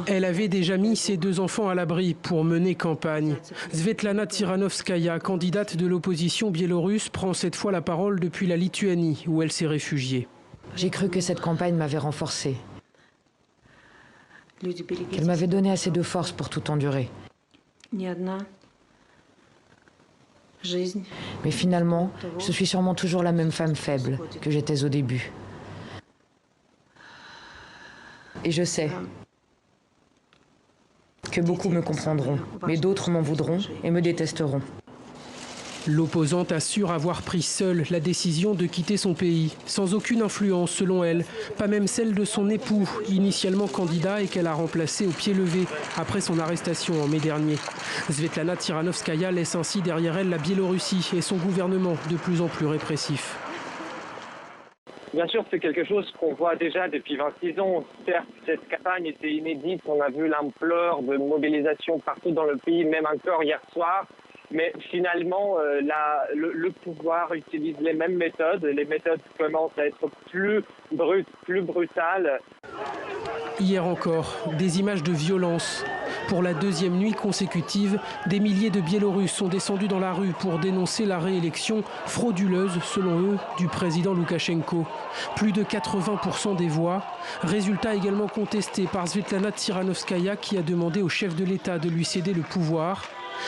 Elle avait déjà mis ses 2 enfants à l'abri pour mener campagne. Svetlana Tiranovskaya, candidate de l'opposition biélorusse, prend cette fois la parole depuis la Lituanie, où elle s'est réfugiée. J'ai cru que cette campagne m'avait renforcée, qu'elle m'avait donné assez de force pour tout endurer. Mais finalement, je suis sûrement toujours la même femme faible que j'étais au début. Et je sais que beaucoup me comprendront, mais d'autres m'en voudront et me détesteront. L'opposante assure avoir pris seule la décision de quitter son pays, sans aucune influence selon elle, pas même celle de son époux, initialement candidat et qu'elle a remplacé au pied levé après son arrestation en mai dernier. Svetlana Tiranovskaya laisse ainsi derrière elle la Biélorussie et son gouvernement de plus en plus répressif. Bien sûr, c'est quelque chose qu'on voit déjà depuis 26 ans. Certes, cette campagne était inédite. On a vu l'ampleur de mobilisation partout dans le pays, même encore hier soir. Mais finalement, le pouvoir utilise les mêmes méthodes. Les méthodes commencent à être plus brutales. Hier encore, des images de violence. Pour la 2e nuit consécutive, des milliers de Biélorusses sont descendus dans la rue pour dénoncer la réélection frauduleuse, selon eux, du président Loukachenko. Plus de 80% des voix. Résultat également contesté par Svetlana Tiranovskaya qui a demandé au chef de l'État de lui céder le pouvoir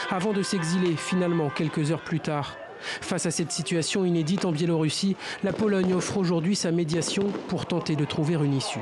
avant de s'exiler finalement quelques heures plus tard. Face à cette situation inédite en Biélorussie, la Pologne offre aujourd'hui sa médiation pour tenter de trouver une issue.